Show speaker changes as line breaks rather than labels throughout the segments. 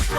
G'day,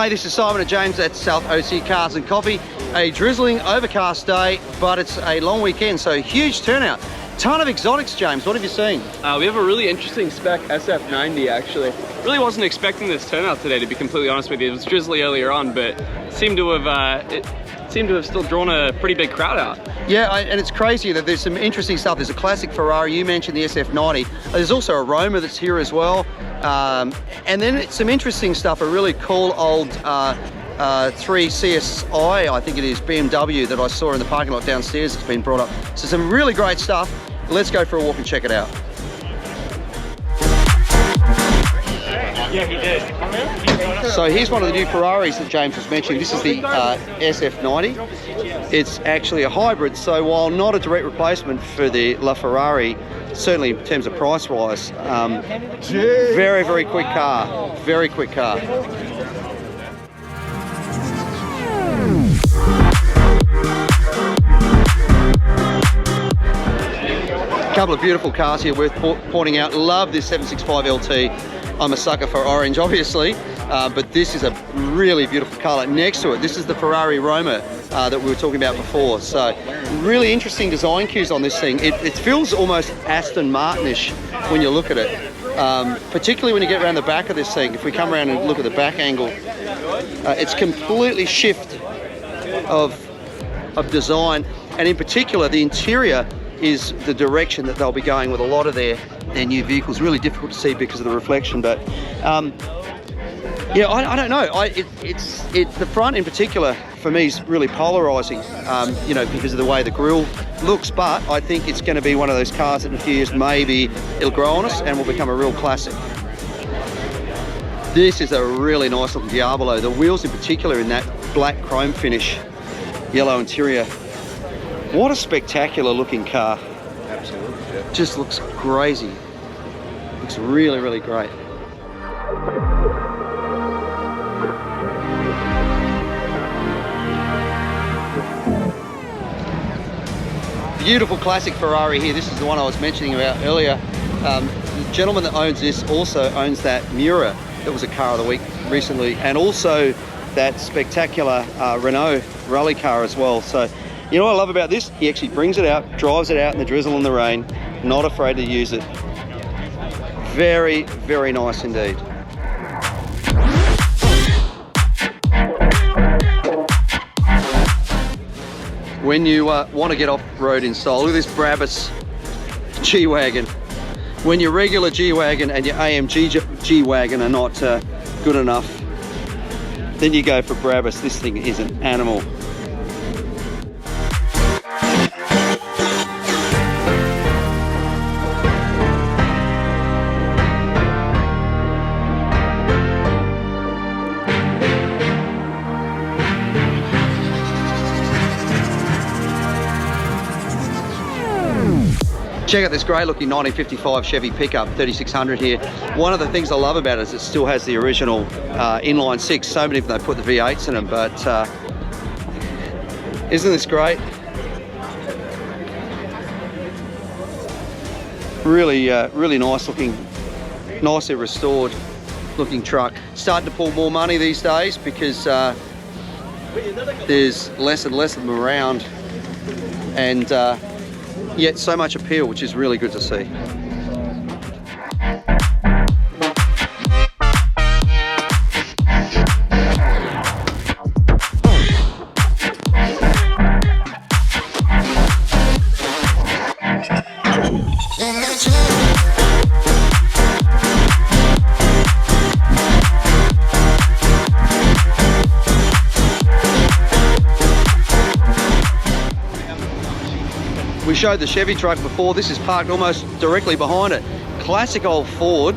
this is Simon and James at South OC Cars and Coffee. A drizzling, overcast day, but it's a long weekend, so huge turnout. Ton of exotics, James. What have you seen?
We have a really interesting spec SF90 actually. Really wasn't expecting this turnout today, to be completely honest with you. It was drizzly earlier on, but it seemed to have still drawn a pretty big crowd out.
Yeah, and it's crazy that there's some interesting stuff. There's a classic Ferrari, you mentioned the SF90. There's also a Roma that's here as well. And then some interesting stuff, a really cool old 3 CSI, I think it is, BMW that I saw in the parking lot downstairs. It's been brought up. So some really great stuff. Let's go for a walk and check it out.
Yeah, he did.
So here's one of the new Ferraris that James was mentioning. This is the SF90. It's actually a hybrid, so while not a direct replacement for the LaFerrari, certainly in terms of price-wise, very, very quick car. Very quick car. Couple of beautiful cars here worth pointing out. Love this 765 LT. I'm a sucker for orange, obviously, but this is a really beautiful colour. Next to it, this is the Ferrari Roma that we were talking about before. So really interesting design cues on this thing. It feels almost Aston Martin-ish when you look at it, particularly when you get around the back of this thing. If we come around and look at the back angle, it's completely shift of design, and in particular the interior is the direction that they'll be going with a lot of their new vehicles. Really difficult to see because of the reflection, but yeah, I don't know. The front in particular for me is really polarizing, you know, because of the way the grille looks, but I think it's going to be one of those cars that in a few years maybe it'll grow on us and will become a real classic. This is a really nice looking Diablo. The wheels in particular in that black chrome finish, yellow interior. What a spectacular looking car.
Absolutely. Yeah.
Just looks crazy. Looks really, really great. Beautiful classic Ferrari here. This is the one I was mentioning about earlier. The gentleman that owns this also owns that Miura that was a car of the week recently, and also that spectacular Renault rally car as well. So you know what I love about this? He actually brings it out, drives it out in the drizzle and the rain, not afraid to use it. Very, very nice indeed. When you want to get off-road in style, look at this Brabus G-Wagon. When your regular G-Wagon and your AMG G-Wagon are not good enough, then you go for Brabus. This thing is an animal. Check out this great looking 1955 Chevy pickup, 3600 here. One of the things I love about it is it still has the original inline six. So many of them, they put the V8s in them, but isn't this great? Really, really nice looking, nicely restored looking truck. Starting to pull more money these days because there's less and less of them around, and yet so much appeal, which is really good to see. We showed the Chevy truck before. This is parked almost directly behind it. Classic old Ford.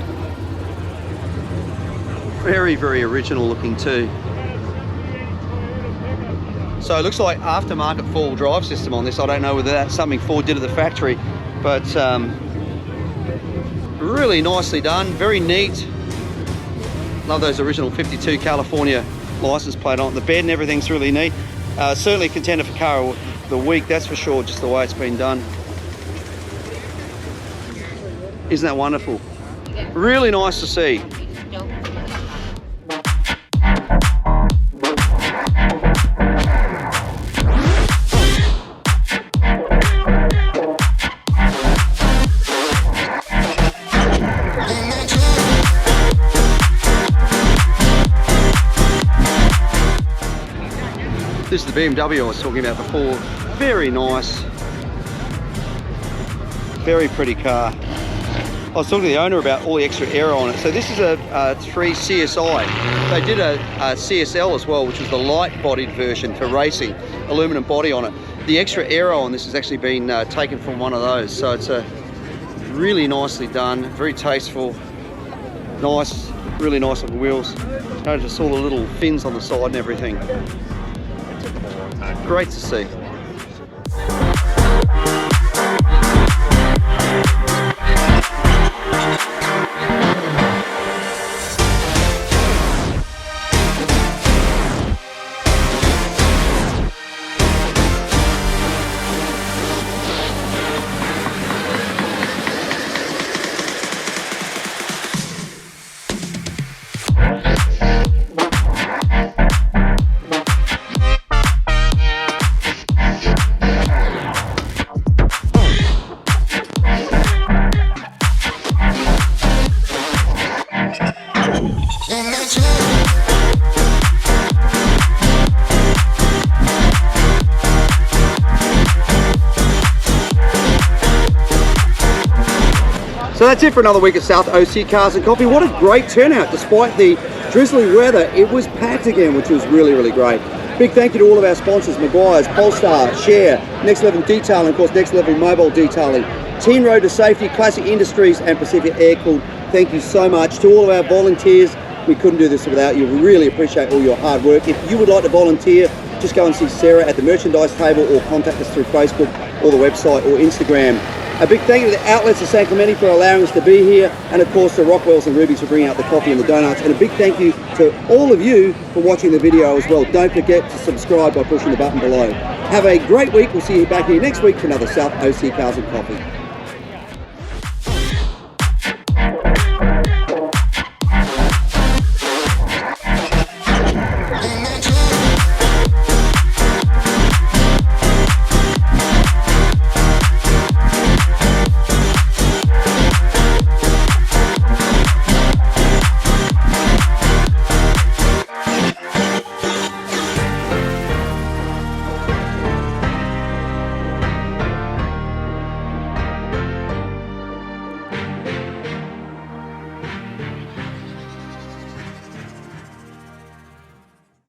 Very, very original looking too. So it looks like aftermarket four-wheel drive system on this. I don't know whether that's something Ford did at the factory, but really nicely done, very neat. Love those original 52 California license plate on it. The bed and everything's really neat. Certainly a contender for car of the week, that's for sure, just the way it's been done. Isn't that wonderful? Really nice to see. This is the BMW I was talking about before. Very nice, very pretty car. I was talking to the owner about all the extra aero on it. So this is a 3 CSI. They did a CSL as well, which was the light-bodied version for racing, aluminum body on it. The extra aero on this has actually been taken from one of those. So it's a really nicely done, very tasteful, nice, really nice looking wheels. Notice all the little fins on the side and everything. Great to see. So that's it for another week of South OC Cars and Coffee. What a great turnout. Despite the drizzly weather, it was packed again, which was really, really great. Big thank you to all of our sponsors, Maguire's, Polestar, Share, Next Level Detailing, of course, Next Level Mobile Detailing, Teen Road to Safety, Classic Industries, and Pacific Air Cooled. Thank you so much. To all of our volunteers, we couldn't do this without you. We really appreciate all your hard work. If you would like to volunteer, just go and see Sarah at the merchandise table or contact us through Facebook or the website or Instagram. A big thank you to the outlets of San Clemente for allowing us to be here, and of course to Rockwells and Ruby's for bringing out the coffee and the donuts, and a big thank you to all of you for watching the video as well. Don't forget to subscribe by pushing the button below. Have a great week. We'll see you back here next week for another South OC Cars and Coffee.